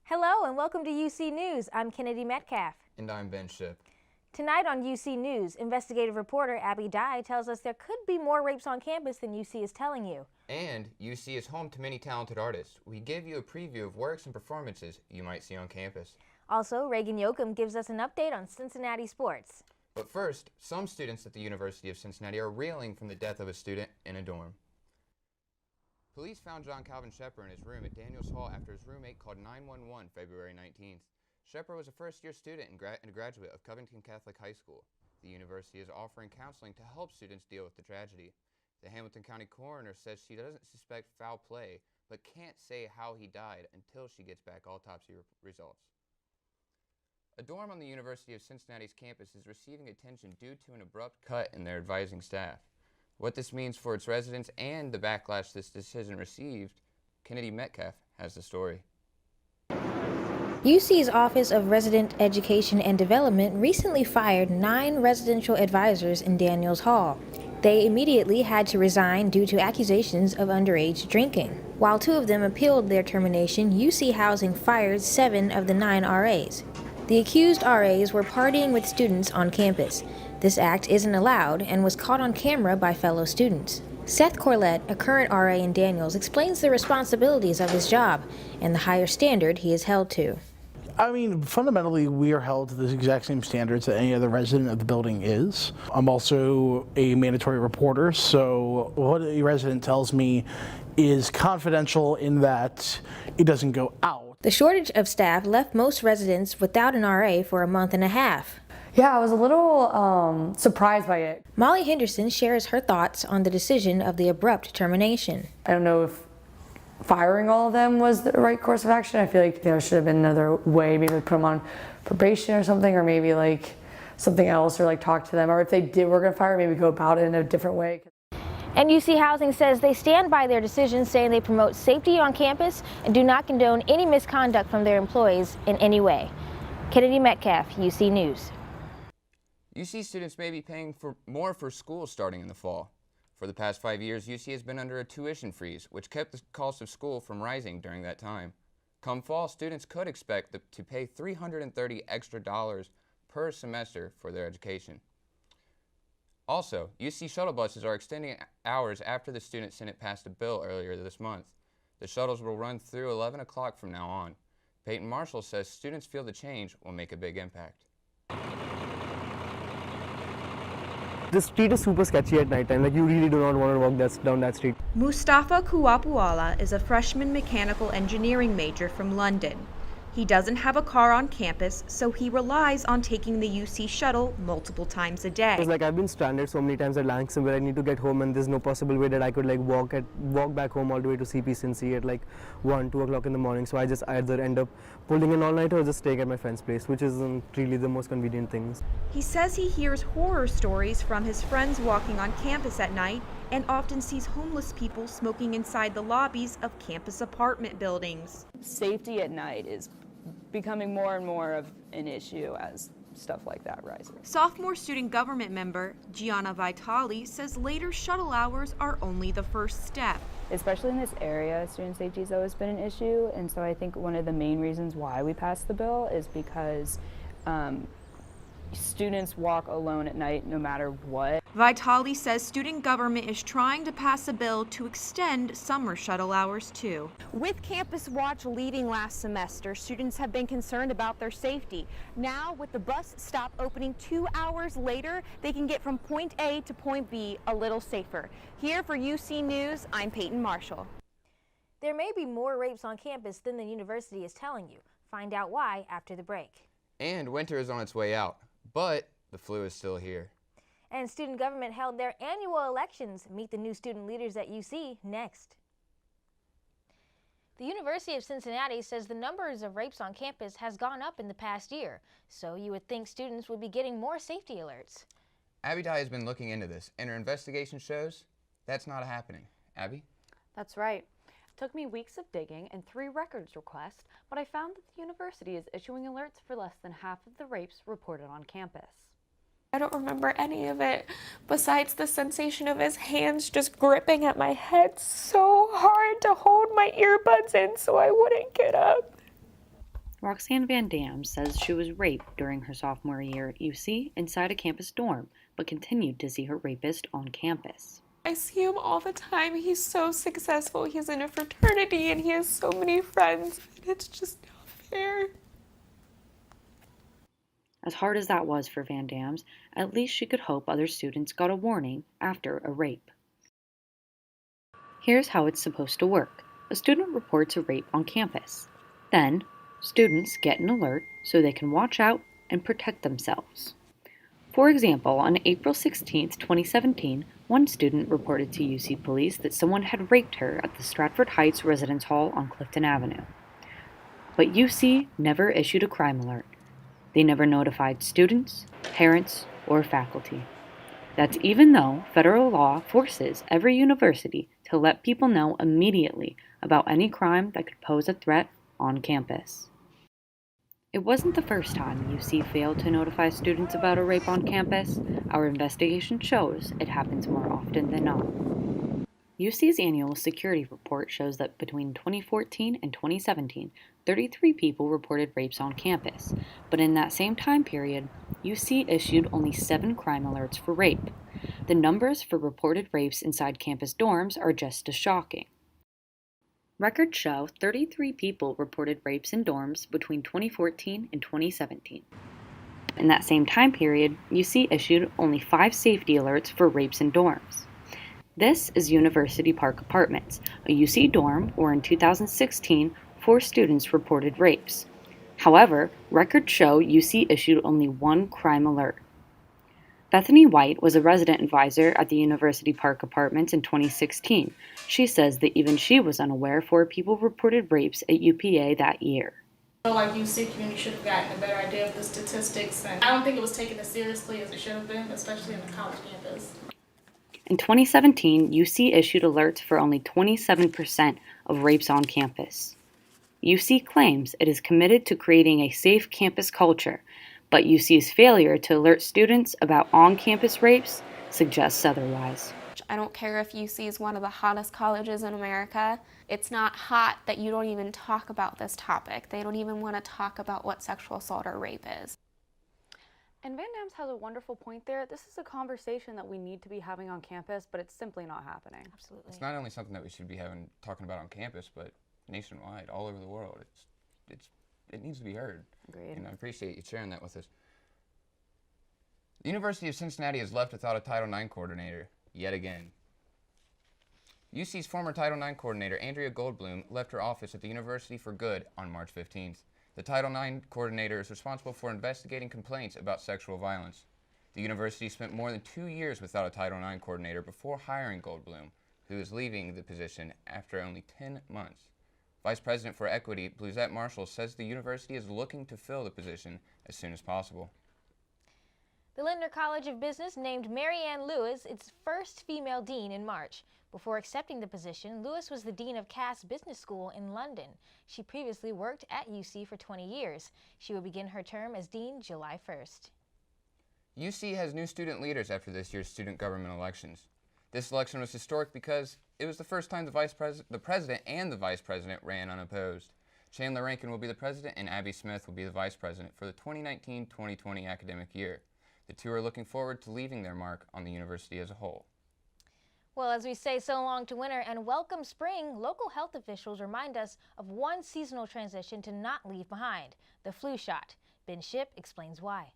Hello and welcome to UC News. I'm Kennedy Metcalf. And I'm Ben Ship. Tonight on UC News, investigative reporter Abby Dye tells us there could be more rapes on campus than UC is telling you. And UC is home to many talented artists. We give you a preview of works and performances you might see on campus. Also, Reagan Yoakum gives us an update on Cincinnati sports. But first, some students at the University of Cincinnati are reeling from the death of a student in a dorm. Police found John Calvin Shepard in his room at Daniels Hall after his roommate called 911 February 19th. Shepard was a first-year student and a graduate of Covington Catholic High School. The university is offering counseling to help students deal with the tragedy. The Hamilton County coroner says she doesn't suspect foul play, but can't say how he died until she gets back autopsy results. A dorm on the University of Cincinnati's campus is receiving attention due to an abrupt cut in their advising staff. What this means for its residents and the backlash this decision received, Kennedy Metcalf has the story. UC's Office of Resident Education and Development recently fired 9 residential advisors in Daniels Hall. They immediately had to resign due to accusations of underage drinking. While 2 of them appealed their termination, UC Housing fired 7 of the 9 RAs. The accused RAs were partying with students on campus. This act isn't allowed and was caught on camera by fellow students. Seth Corlett, a current RA in Daniels, explains the responsibilities of his job and the higher standard he is held to. I mean, fundamentally, we are held to the exact same standards that any other resident of the building is. I'm also a mandatory reporter, so what a resident tells me is confidential in that it doesn't go out. The shortage of staff left most residents without an RA for a month and a half. Yeah, I was a little surprised by it. Molly Henderson shares her thoughts on the decision of the abrupt termination. I don't know if firing all of them was the right course of action. I feel like there should have been another way, maybe put them on probation or something, or maybe like something else, or like talk to them, or if they were going to fire, maybe go about it in a different way. And UC Housing says they stand by their decision, saying they promote safety on campus and do not condone any misconduct from their employees in any way. Kennedy Metcalf, UC News. UC students may be paying more for school starting in the fall. For the past 5 years, UC has been under a tuition freeze, which kept the cost of school from rising during that time. Come fall, students could expect to pay $330 extra per semester for their education. Also, UC shuttle buses are extending hours after the Student Senate passed a bill earlier this month. The shuttles will run through 11 o'clock from now on. Peyton Marshall says students feel the change will make a big impact. The street is super sketchy at night time, like you really do not want to walk down that street. Mustafa Kuwapuala is a freshman mechanical engineering major from London. He doesn't have a car on campus, so he relies on taking the UC shuttle multiple times a day. It's like I've been stranded so many times at Langston where I need to get home, and there's no possible way that I could like walk back home all the way to CP Cincy at like 1, 2 o'clock in the morning. So I just either end up pulling an all-nighter or just staying at my friend's place, which isn't really the most convenient things. He says he hears horror stories from his friends walking on campus at night and often sees homeless people smoking inside the lobbies of campus apartment buildings. Safety at night is becoming more and more of an issue as stuff like that rises. Sophomore student government member Gianna Vitali says later shuttle hours are only the first step. Especially in this area, student safety has always been an issue, and so I think one of the main reasons why we passed the bill is because students walk alone at night no matter what. Vitali says student government is trying to pass a bill to extend summer shuttle hours too. With Campus Watch leading last semester, students have been concerned about their safety. Now, with the bus stop opening 2 hours later, they can get from point A to point B a little safer. Here for UC News, I'm Peyton Marshall. There may be more rapes on campus than the university is telling you. Find out why after the break. And winter is on its way out, but the flu is still here. And student government held their annual elections. Meet the new student leaders at UC next. The University of Cincinnati says the numbers of rapes on campus has gone up in the past year, so you would think students would be getting more safety alerts. Abby Dye has been looking into this, and her investigation shows that's not happening. Abby? That's right. It took me weeks of digging and 3 records requests, but I found that the university is issuing alerts for less than half of the rapes reported on campus. I don't remember any of it besides the sensation of his hands just gripping at my head so hard to hold my earbuds in so I wouldn't get up. Roxanne Van Dam says she was raped during her sophomore year at UC inside a campus dorm, but continued to see her rapist on campus. I see him all the time. He's so successful. He's in a fraternity and he has so many friends. It's just not fair. As hard as that was for Van Dams, at least she could hope other students got a warning after a rape. Here's how it's supposed to work. A student reports a rape on campus. Then, students get an alert so they can watch out and protect themselves. For example, on April 16, 2017, one student reported to UC police that someone had raped her at the Stratford Heights Residence Hall on Clifton Avenue. But UC never issued a crime alert. They never notified students, parents, or faculty. That's even though federal law forces every university to let people know immediately about any crime that could pose a threat on campus. It wasn't the first time UC failed to notify students about a rape on campus. Our investigation shows it happens more often than not. UC's annual security report shows that between 2014 and 2017, 33 people reported rapes on campus, but in that same time period, UC issued only 7 crime alerts for rape. The numbers for reported rapes inside campus dorms are just as shocking. Records show 33 people reported rapes in dorms between 2014 and 2017. In that same time period, UC issued only 5 safety alerts for rapes in dorms. This is University Park Apartments, a UC dorm where in 2016, 4 students reported rapes. However, records show UC issued only 1 crime alert. Bethany White was a resident advisor at the University Park Apartments in 2016. She says that even she was unaware 4 people reported rapes at UPA that year. I feel like UC community should have gotten a better idea of the statistics, and I don't think it was taken as seriously as it should have been, especially in the college campus. In 2017, UC issued alerts for only 27% of rapes on campus. UC claims it is committed to creating a safe campus culture, but UC's failure to alert students about on-campus rapes suggests otherwise. I don't care if UC is one of the hottest colleges in America. It's not hot that you don't even talk about this topic. They don't even want to talk about what sexual assault or rape is. And Van Dams has a wonderful point there. This is a conversation that we need to be having on campus, but it's simply not happening. Absolutely. It's not only something that we should be talking about on campus, but nationwide, all over the world. It needs to be heard. Agreed. And I appreciate you sharing that with us. The University of Cincinnati is left without a Title IX coordinator, yet again. UC's former Title IX coordinator, Andrea Goldblum, left her office at the university for good on March 15th. The Title IX coordinator is responsible for investigating complaints about sexual violence. The university spent more than 2 years without a Title IX coordinator before hiring Goldblum, who is leaving the position after only 10 months. Vice President for Equity, Bluzette Marshall, says the university is looking to fill the position as soon as possible. The Lindner College of Business named Mary Ann Lewis its first female dean in March. Before accepting the position, Lewis was the dean of Cass Business School in London. She previously worked at UC for 20 years. She will begin her term as dean July 1st. UC has new student leaders after this year's student government elections. This election was historic because it was the first time the president and the vice president ran unopposed. Chandler Rankin will be the president and Abby Smith will be the vice president for the 2019-2020 academic year. The two are looking forward to leaving their mark on the university as a whole. Well, as we say so long to winter and welcome spring, local health officials remind us of one seasonal transition to not leave behind, the flu shot. Ben Shipp explains why.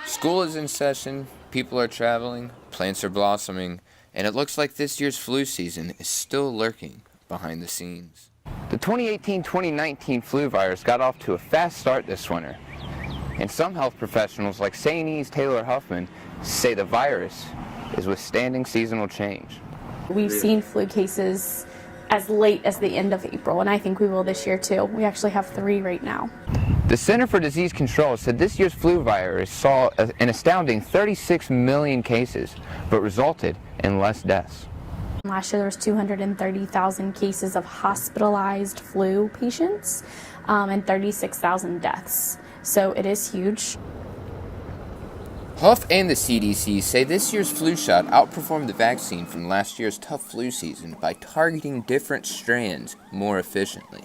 School is in session, people are traveling, plants are blossoming, and it looks like this year's flu season is still lurking behind the scenes. The 2018-2019 flu virus got off to a fast start this winter. And some health professionals like Sainese Taylor Huffman say the virus is withstanding seasonal change. We've seen flu cases as late as the end of April, and I think we will this year too. We actually have 3 right now. The Center for Disease Control said this year's flu virus saw an astounding 36 million cases, but resulted in less deaths. Last year there was 230,000 cases of hospitalized flu patients and 36,000 deaths. So it is huge. Huff and the CDC say this year's flu shot outperformed the vaccine from last year's tough flu season by targeting different strands more efficiently.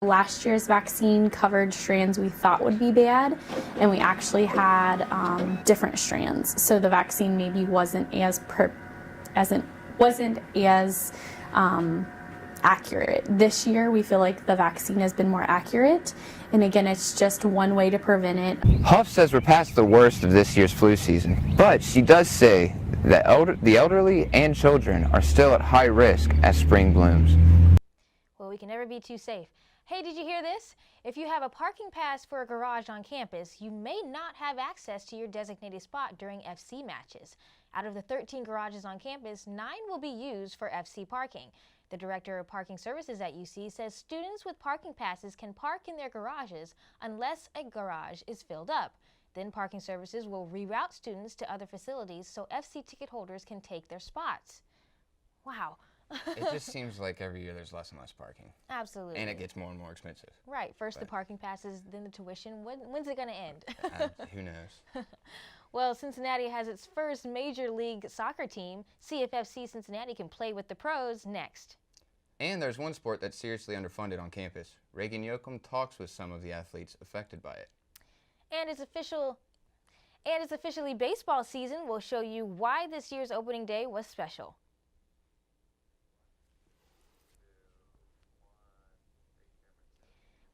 Last year's vaccine covered strands we thought would be bad, and we actually had different strands. So the vaccine maybe wasn't as accurate. This year, we feel like the vaccine has been more accurate, and again, it's just one way to prevent it. Huff says we're past the worst of this year's flu season, but she does say that the elderly and children are still at high risk as spring blooms. Well, we can never be too safe. Hey, did you hear this? If you have a parking pass for a garage on campus, you may not have access to your designated spot during FC matches. Out of the 13 garages on campus, 9 will be used for FC parking. The director of parking services at UC says students with parking passes can park in their garages unless a garage is filled up. Then parking services will reroute students to other facilities so FC ticket holders can take their spots. Wow. It just seems like every year there's less and less parking. Absolutely. And it gets more and more expensive. Right. First the parking passes, then the tuition. When's it going to end? Who knows? Well, Cincinnati has its first Major League Soccer team. CFFC Cincinnati can play with the pros next. And there's one sport that's seriously underfunded on campus. Reagan Yoakum talks with some of the athletes affected by it. And it's officially baseball season. We'll show you why this year's opening day was special.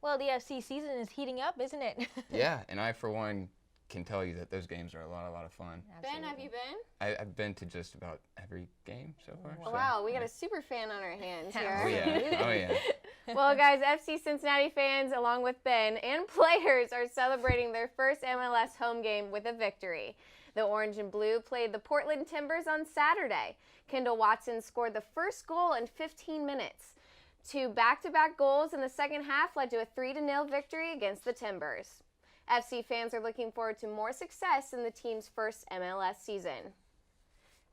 Well, the FC season is heating up, isn't it? Yeah, and I, for one, can tell you that those games are a lot of fun. Ben, have you been? I've been to just about every game so far. Oh, wow, we got a super fan on our hands here. Oh, yeah. Oh, yeah. Well, guys, FC Cincinnati fans, along with Ben and players, are celebrating their first MLS home game with a victory. The Orange and Blue played the Portland Timbers on Saturday. Kendall Watson scored the first goal in 15 minutes. 2 back-to-back goals in the second half led to a 3-0 victory against the Timbers. FC fans are looking forward to more success in the team's first MLS season.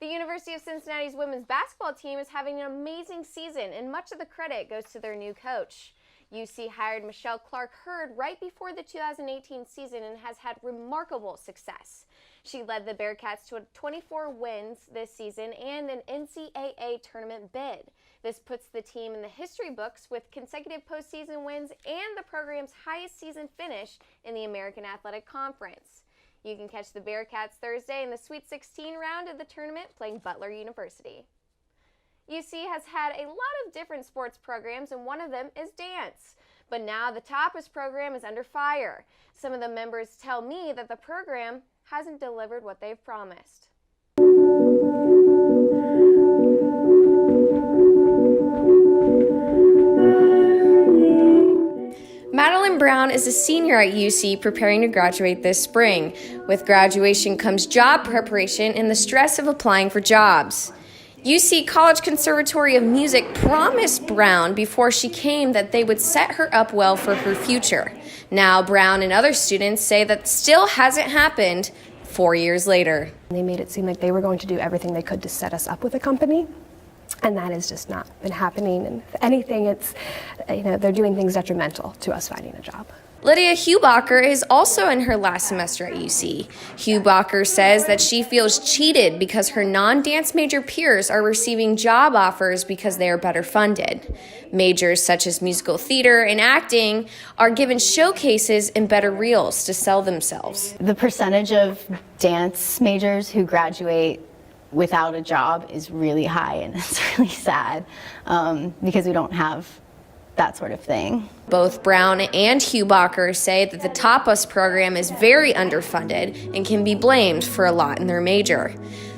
The University of Cincinnati's women's basketball team is having an amazing season, and much of the credit goes to their new coach. UC hired Michelle Clark-Hurd right before the 2018 season and has had remarkable success. She led the Bearcats to 24 wins this season and an NCAA tournament bid. This puts the team in the history books with consecutive postseason wins and the program's highest season finish in the American Athletic Conference. You can catch the Bearcats Thursday in the Sweet 16 round of the tournament playing Butler University. UC has had a lot of different sports programs, and one of them is dance. But now the Tapas program is under fire. Some of the members tell me that the program hasn't delivered what they've promised. Madeline Brown is a senior at UC preparing to graduate this spring. With graduation comes job preparation and the stress of applying for jobs. UC College Conservatory of Music promised Brown before she came that they would set her up well for her future. Now Brown and other students say that still hasn't happened 4 years later. They made it seem like they were going to do everything they could to set us up with a company. And that has just not been happening. And if anything, it's, they're doing things detrimental to us finding a job. Lydia Hubacher is also in her last semester at UC. Hubacher says that she feels cheated because her non-dance major peers are receiving job offers because they are better funded. Majors such as musical theater and acting are given showcases and better reels to sell themselves. The percentage of dance majors who graduate without a job is really high, and it's really sad because we don't have that sort of thing. Both Brown and Hubacher say that the Tapas program is very underfunded and can be blamed for a lot in their major.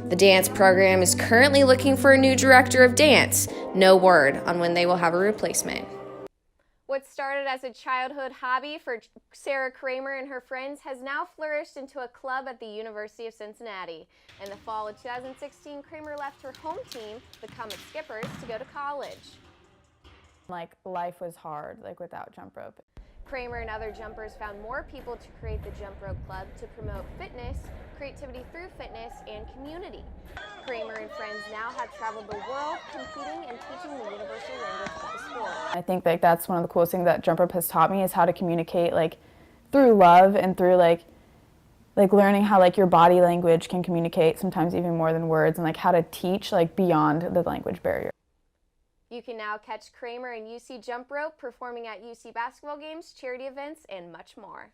The dance program is currently looking for a new director of dance. No word on when they will have a replacement. What started as a childhood hobby for Sarah Kramer and her friends has now flourished into a club at the University of Cincinnati. In the fall of 2016, Kramer left her home team, the Comet Skippers, to go to college. Life was hard, without jump rope. Kramer and other jumpers found more people to create the Jump Rope Club to promote fitness, creativity through fitness, and community. Kramer and friends now have traveled the world competing and teaching the universal language of the sport. I think that's one of the coolest things that jump rope has taught me is how to communicate through love and through like learning how like your body language can communicate sometimes even more than words, and like how to teach like beyond the language barrier. You can now catch Kramer and UC Jump Rope performing at UC basketball games, charity events, and much more.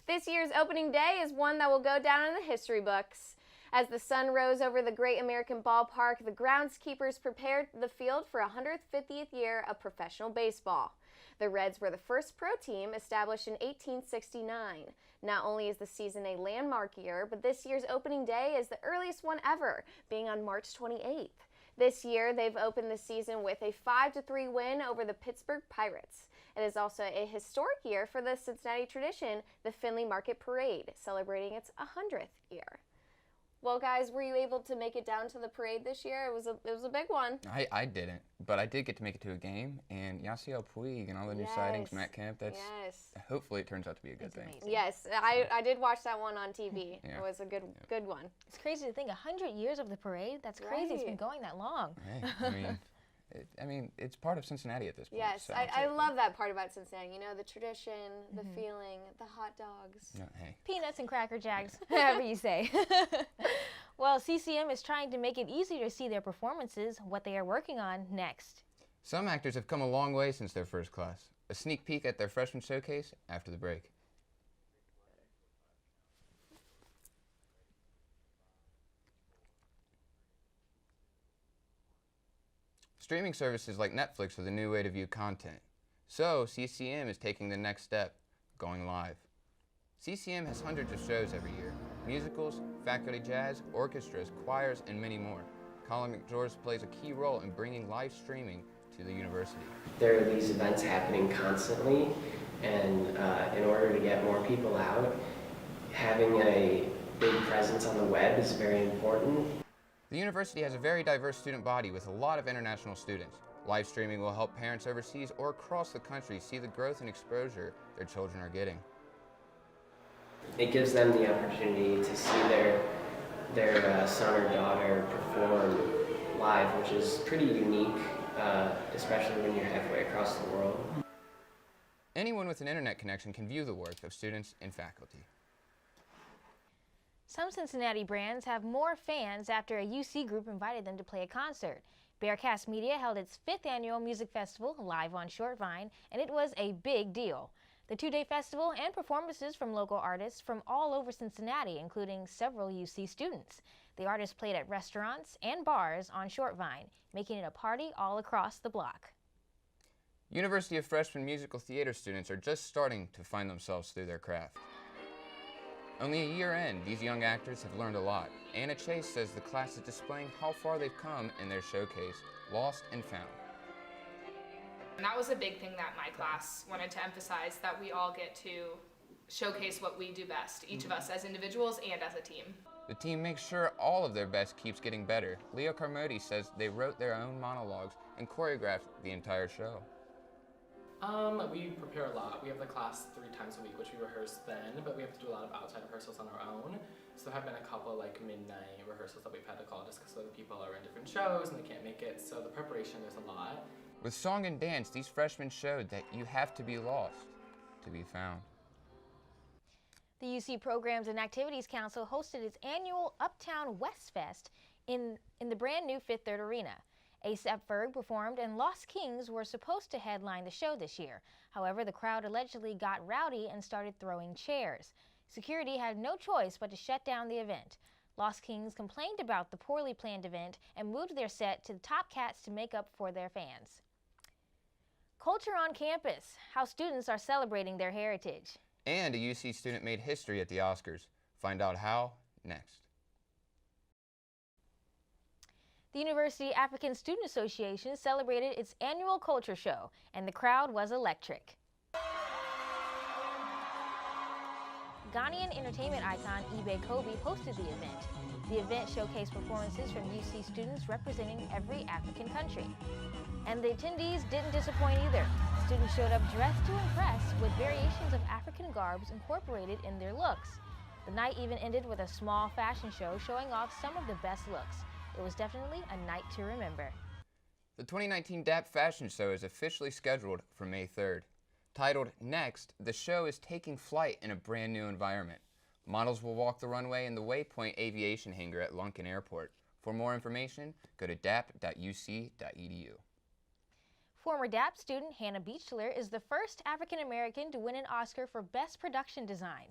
This year's opening day is one that will go down in the history books. As the sun rose over the Great American Ballpark, the groundskeepers prepared the field for 150th year of professional baseball. The Reds were the first pro team established in 1869. Not only is the season a landmark year, but this year's opening day is the earliest one ever, being on March 28th. This year, they've opened the season with a 5-3 win over the Pittsburgh Pirates. It is also a historic year for the Cincinnati tradition, the Finley Market Parade, celebrating its 100th year. Well, guys, were you able to make it down to the parade this year? It was a big one. I didn't, but I did get to make it to a game, and Yasiel Puig and all the new sightings, Matt Kemp, hopefully it turns out to be a good thing. Amazing. Yes, I did watch that one on TV. Yeah. It was a good one. It's crazy to think 100 years of the parade. That's crazy. It's been going that long. Hey, I mean, it's part of Cincinnati at this point. Yes, so I love that part about Cincinnati. You know, the tradition, the feeling, the hot dogs. No, hey. Peanuts and Cracker Jacks, whatever you say. Well, CCM is trying to make it easier to see their performances, what they are working on next. Some actors have come a long way since their first class. A sneak peek at their freshman showcase after the break. Streaming services like Netflix are the new way to view content. So, CCM is taking the next step, going live. CCM has hundreds of shows every year. Musicals, faculty jazz, orchestras, choirs, and many more. Colin McGeorge plays a key role in bringing live streaming to the university. There are these events happening constantly, and in order to get more people out, having a big presence on the web is very important. The university has a very diverse student body with a lot of international students. Live streaming will help parents overseas or across the country see the growth and exposure their children are getting. It gives them the opportunity to see their son or daughter perform live, which is pretty unique, especially when you're halfway across the world. Anyone with an internet connection can view the work of students and faculty. Some Cincinnati brands have more fans after a UC group invited them to play a concert. Bearcast Media held its 5th annual music festival live on Shortvine, and it was a big deal. The 2-day festival and performances from local artists from all over Cincinnati, including several UC students. The artists played at restaurants and bars on Shortvine, making it a party all across the block. University of Freshman musical theater students are just starting to find themselves through their craft. Only a year in, these young actors have learned a lot. Anna Chase says the class is displaying how far they've come in their showcase, Lost and Found. And that was a big thing that my class wanted to emphasize, that we all get to showcase what we do best, each of us as individuals and as a team. The team makes sure all of their best keeps getting better. Leo Carmody says they wrote their own monologues and choreographed the entire show. We prepare a lot. We have the class 3 times a week, which we rehearse then, but we have to do a lot of outside rehearsals on our own. So there have been a couple like midnight rehearsals that we've had to call just because other people are in different shows and they can't make it. So the preparation, there's a lot. With song and dance, these freshmen showed that you have to be lost to be found. The UC Programs and Activities Council hosted its annual Uptown West Fest in the brand new Fifth Third Arena. A$AP Ferg performed and Lost Kings were supposed to headline the show this year. However, the crowd allegedly got rowdy and started throwing chairs. Security had no choice but to shut down the event. Lost Kings complained about the poorly planned event and moved their set to the Top Cats to make up for their fans. Culture on campus, how students are celebrating their heritage. And a UC student made history at the Oscars. Find out how next. The University African Student Association celebrated its annual culture show, and the crowd was electric. Ghanaian entertainment icon Ibe Kobe hosted the event. The event showcased performances from UC students representing every African country. And the attendees didn't disappoint either. Students showed up dressed to impress with variations of African garbs incorporated in their looks. The night even ended with a small fashion show showing off some of the best looks. It was definitely a night to remember. The 2019 DAP Fashion Show is officially scheduled for May 3rd. Titled Next, the show is taking flight in a brand new environment. Models will walk the runway in the Waypoint Aviation Hangar at Lunken Airport. For more information, go to dap.uc.edu. Former DAP student Hannah Beechler is the first African American to win an Oscar for Best Production Design.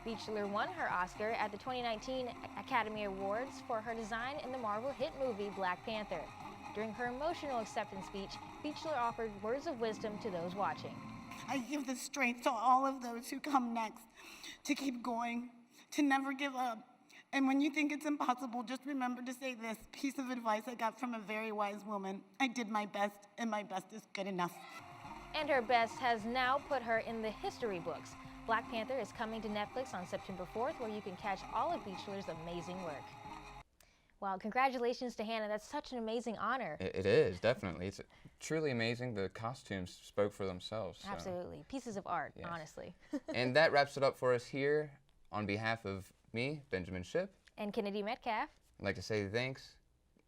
Beechler won her Oscar at the 2019 Academy Awards for her design in the Marvel hit movie Black Panther. During her emotional acceptance speech, Beechler offered words of wisdom to those watching. I give the strength to all of those who come next to keep going, to never give up. And when you think it's impossible, just remember to say this piece of advice I got from a very wise woman. I did my best, and my best is good enough. And her best has now put her in the history books. Black Panther is coming to Netflix on September 4th, where you can catch all of Beechler's amazing work. Wow, congratulations to Hannah. That's such an amazing honor. It is, definitely. It's truly amazing. The costumes spoke for themselves. So. Absolutely. Pieces of art, Yes. honestly. And that wraps it up for us here. On behalf of me, Benjamin Shipp, And Kennedy Metcalf. I'd like to say thanks.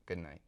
Good night.